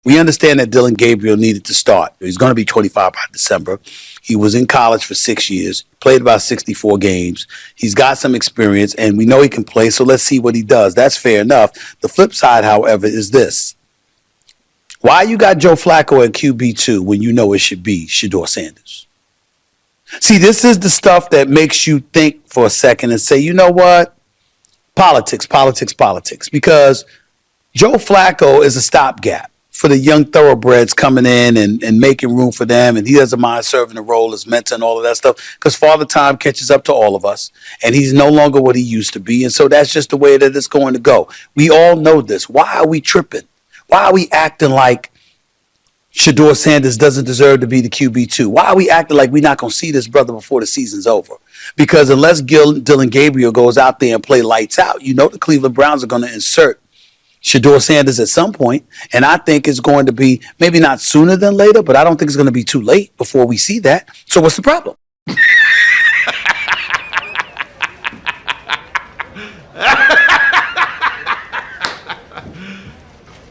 We understand that Dillon Gabriel needed to start. He's going to be 25 by December. He was in college for 6 years, played about 64 games. He's got some experience, and we know he can play, so let's see what he does. That's fair enough. The flip side, however, is this. Why you got Joe Flacco at QB2 when you know it should be Shedeur Sanders? See, this is the stuff that makes you think for a second and say, you know what? Politics. Because Joe Flacco is a stopgap for the young thoroughbreds coming in and making room for them. And he doesn't mind serving the role as mentor and all of that stuff because Father Time catches up to all of us. And he's no longer what he used to be. And so that's just the way that it's going to go. We all know this. Why are we tripping? Why are we acting like Shedeur Sanders doesn't deserve to be the QB2? Why are we acting like we're not going to see this brother before the season's over? Because unless Dillon Gabriel goes out there and play lights out, you know the Cleveland Browns are going to insert Shedeur Sanders at some point, and I think it's going to be maybe not sooner than later, but I don't think it's going to be too late before we see that. So what's the problem?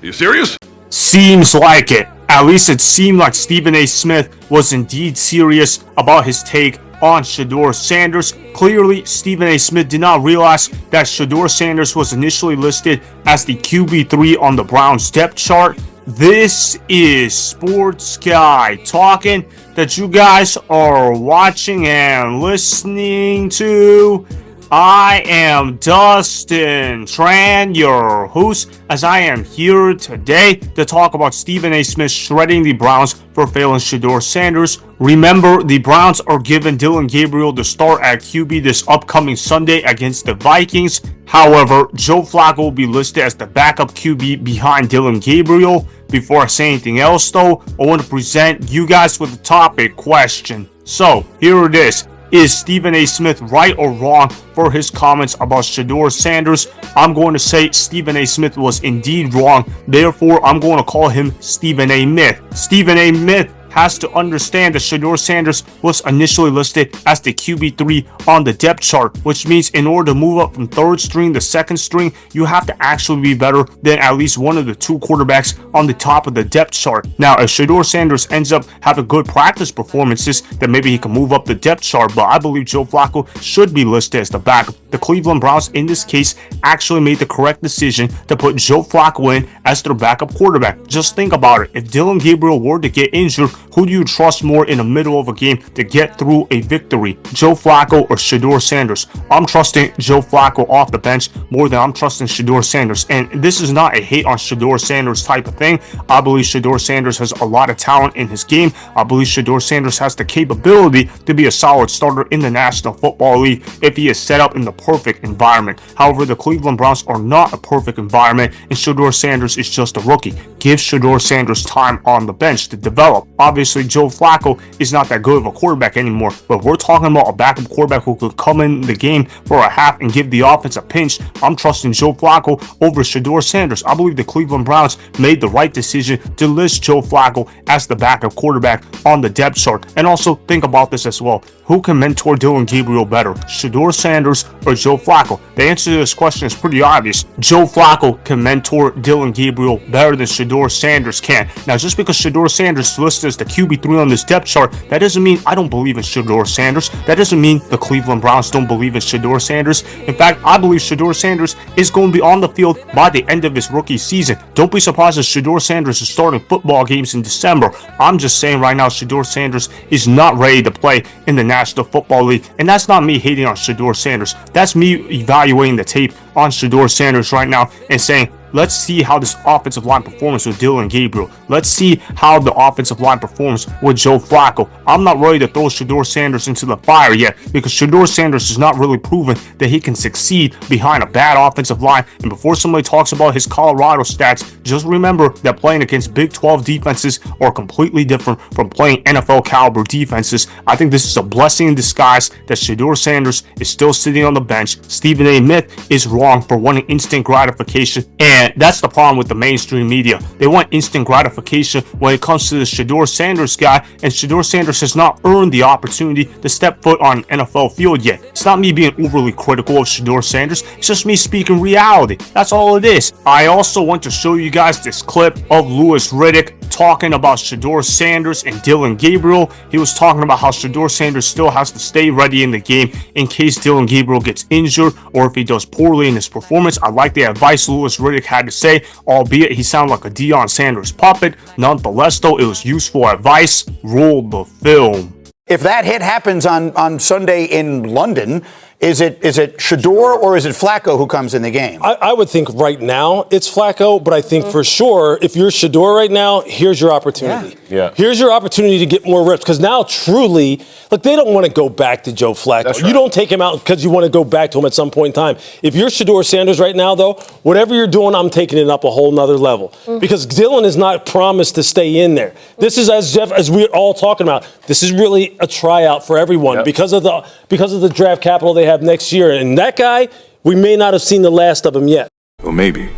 You serious? Seems like it. At least it seemed like Stephen A. Smith was indeed serious about his take on Shedeur Sanders. Clearly, Stephen A. Smith did not realize that Shedeur Sanders was initially listed as the QB3 on the Browns depth chart. This is Sports Guy talking that you guys are watching and listening to. I am Dustin Tran, your host, as I am here today to talk about Stephen A. Smith shredding the Browns for failing Shedeur Sanders. Remember, the Browns are giving Dillon Gabriel the start at QB this upcoming Sunday against the Vikings. However, Joe Flacco will be listed as the backup QB behind Dillon Gabriel. Before I say anything else, though, I want to present you guys with a topic question. So, here it is. Is Stephen A. Smith right or wrong for his comments about Shedeur Sanders? I'm going to say Stephen A. Smith was indeed wrong. Therefore, I'm going to call him Stephen A. Myth. Stephen A. Myth has to understand that Shedeur Sanders was initially listed as the QB3 on the depth chart, which means in order to move up from third string to second string, you have to actually be better than at least one of the two quarterbacks on the top of the depth chart. Now, if Shedeur Sanders ends up having good practice performances, then maybe he can move up the depth chart, but I believe Joe Flacco should be listed as the backup. The Cleveland Browns, in this case, actually made the correct decision to put Joe Flacco in as their backup quarterback. Just think about it. If Dillon Gabriel were to get injured, who do you trust more in the middle of a game to get through a victory? Joe Flacco or Shedeur Sanders? I'm trusting Joe Flacco off the bench more than I'm trusting Shedeur Sanders. And this is not a hate on Shedeur Sanders type of thing. I believe Shedeur Sanders has a lot of talent in his game. I believe Shedeur Sanders has the capability to be a solid starter in the National Football League if he is set up in the perfect environment. However, the Cleveland Browns are not a perfect environment, and Shedeur Sanders is just a rookie. Give Shedeur Sanders time on the bench to develop. Obviously, Joe Flacco is not that good of a quarterback anymore, but we're talking about a backup quarterback who could come in the game for a half and give the offense a pinch. I'm trusting Joe Flacco over Shedeur Sanders. I believe the Cleveland Browns made the right decision to list Joe Flacco as the backup quarterback on the depth chart. And also think about this as well. Who can mentor Dillon Gabriel better, Shedeur Sanders or Joe Flacco? The answer to this question is pretty obvious. Joe Flacco can mentor Dillon Gabriel better than Shedeur Sanders can. Now, just because Shedeur Sanders is listed as the QB3 on this depth chart, that doesn't mean I don't believe in Shedeur Sanders. That doesn't mean the Cleveland Browns don't believe in Shedeur Sanders. In fact, I believe Shedeur Sanders is going to be on the field by the end of his rookie season. Don't be surprised if Shedeur Sanders is starting football games in December. I'm just saying right now, Shedeur Sanders is not ready to play in the National Football League, and that's not me hating on Shedeur Sanders. That's me evaluating the tape on Shedeur Sanders right now and saying, let's see how this offensive line performs with Dillon Gabriel. Let's see how the offensive line performs with Joe Flacco. I'm not ready to throw Shedeur Sanders into the fire yet because Shedeur Sanders has not really proven that he can succeed behind a bad offensive line. And before somebody talks about his Colorado stats, just remember that playing against Big 12 defenses are completely different from playing NFL caliber defenses. I think this is a blessing in disguise that Shedeur Sanders is still sitting on the bench. Stephen A. Myth is wrong for wanting instant gratification, and And that's the problem with the mainstream media. They want instant gratification when it comes to the Shedeur Sanders guy, and Shedeur Sanders has not earned the opportunity to step foot on an NFL field yet. It's not me being overly critical of Shedeur Sanders, it's just me speaking reality. That's all it is. I also want to show you guys this clip of Louis Riddick talking about Shedeur Sanders and Dillon Gabriel. He was talking about how Shedeur Sanders still has to stay ready in the game in case Dillon Gabriel gets injured or if he does poorly in his performance. I like the advice Louis Riddick had to say, albeit he sounded like a Deion Sanders puppet. Nonetheless, though, it was useful advice. Roll the film. If that hit happens on Sunday in London, is it Shedeur or is it Flacco who comes in the game? I would think right now it's Flacco, but I think for sure if you're Shedeur right now, here's your opportunity. Yeah. Here's your opportunity to get more reps because now truly, look, they don't want to go back to Joe Flacco. That's right. You don't take him out because you want to go back to him at some point in time. If you're Shedeur Sanders right now, though, whatever you're doing, I'm taking it up a whole nother level because Dillon is not promised to stay in there. This is, as we're all talking about, this is really a tryout for everyone because of the draft capital they have next year. And that guy, we may not have seen the last of him yet. Well, maybe.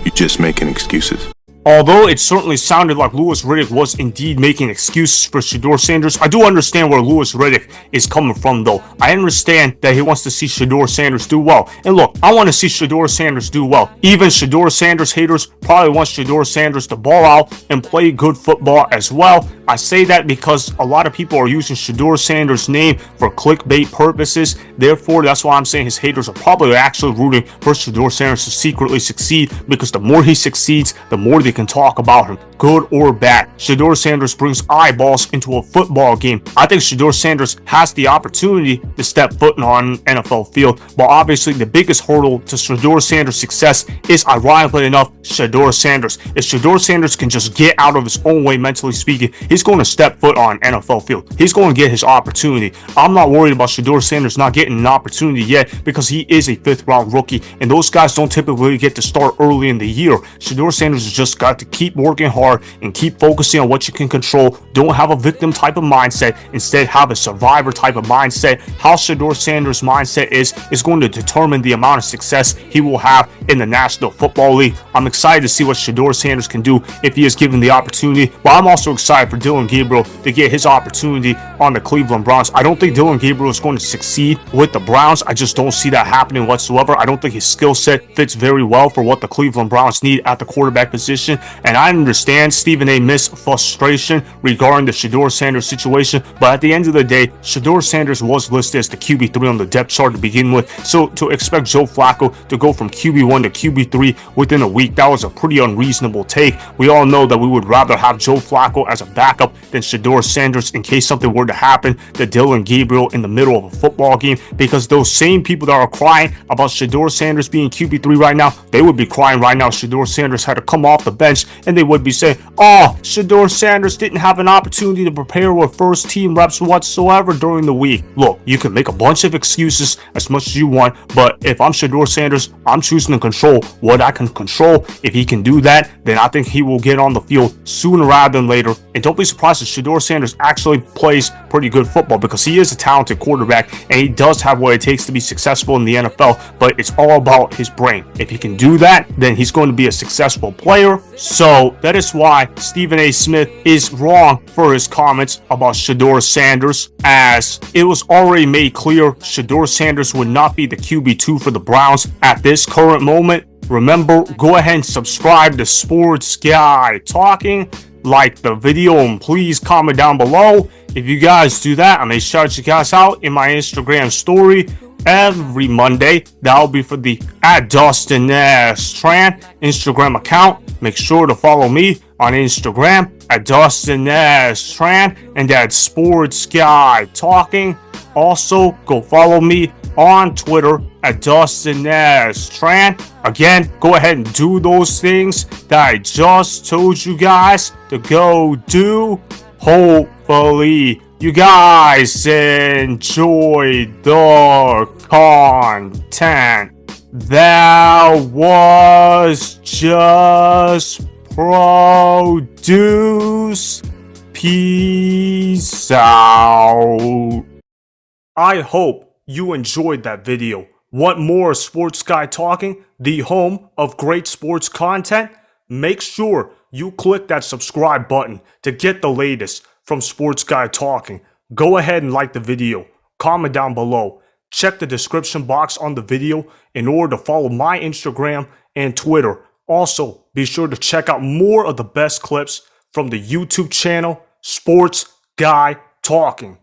You're just making excuses. Although it certainly sounded like Louis Riddick was indeed making excuses for Shedeur Sanders, I do understand where Louis Riddick is coming from, though. I understand that he wants to see Shedeur Sanders do well. And look, I want to see Shedeur Sanders do well. Even Shedeur Sanders haters probably want Shedeur Sanders to ball out and play good football as well. I say that because a lot of people are using Shedeur Sanders' name for clickbait purposes. Therefore, that's why I'm saying his haters are probably actually rooting for Shedeur Sanders to secretly succeed, because the more he succeeds, the more they can talk about him, good or bad. Shedeur Sanders brings eyeballs into a football game. I think Shedeur Sanders has the opportunity to step foot on an NFL field, but obviously the biggest hurdle to Shedeur Sanders' success is, ironically enough, Shedeur Sanders. If Shedeur Sanders can just get out of his own way, mentally speaking, he's going to step foot on an NFL field. He's going to get his opportunity. I'm not worried about Shedeur Sanders not getting an opportunity yet because he is a 5th round rookie, and those guys don't typically get to start early in the year. Shedeur Sanders has just got to keep working hard and keep focusing on what you can control. Don't have a victim type of mindset. Instead, have a survivor type of mindset. How Shedeur Sanders' mindset is going to determine the amount of success he will have in the National Football League. I'm excited to see what Shedeur Sanders can do if he is given the opportunity, but I'm also excited for Dillon Gabriel to get his opportunity on the Cleveland Browns. I don't think Dillon Gabriel is going to succeed with the Browns. I just don't see that happening whatsoever. I don't think his skill set fits very well for what the Cleveland Browns need at the quarterback position. And I understand Stephen A. Smith's frustration regarding the Shedeur Sanders situation, but at the end of the day, Shedeur Sanders was listed as the QB3 on the depth chart to begin with. So to expect Joe Flacco to go from QB1 to QB3 within a week, that was a pretty unreasonable take. We all know that we would rather have Joe Flacco as a backup than Shedeur Sanders in case something were to happen to Dillon Gabriel in the middle of a football game, because those same people that are crying about Shedeur Sanders being QB3 right now, they would be crying right now Shedeur Sanders had to come off the bench, and they would be saying, oh, Shedeur Sanders didn't have an opportunity to prepare with first team reps whatsoever during the week. Look, you can make a bunch of excuses as much as you want, but if I'm Shedeur Sanders, I'm choosing to control what I can control. If he can do that, then I think he will get on the field sooner rather than later. And don't be surprised if Shedeur Sanders actually plays pretty good football, because he is a talented quarterback and he does have what it takes to be successful in the NFL, but it's all about his brain. If he can do that, then he's going to be a successful player. So that is why Stephen A. Smith is wrong for his comments about Shedeur Sanders, as it was already made clear Shedeur Sanders would not be the QB2 for the Browns at this current moment. Remember, go ahead and subscribe to Sports Guy Talking, like the video, and please comment down below. If you guys do that, I may shout you guys out in my Instagram story every Monday. That'll be for the @DustinStran Instagram account. Make sure to follow me on Instagram @DustinStran and at Sports Guy Talking. Also, go follow me on Twitter @DustinStran. Again, go ahead and do those things that I just told you guys to go do. Hopefully, you guys enjoyed the content that was just produced. Peace out. I hope you enjoyed that video. Want more Sports Guy Talking, the home of great sports content? Make sure you click that subscribe button to get the latest from Sports Guy Talking. Go ahead and like the video, comment down below, check the description box on the video in order to follow my Instagram and Twitter. Also, be sure to check out more of the best clips from the YouTube channel, Sports Guy Talking.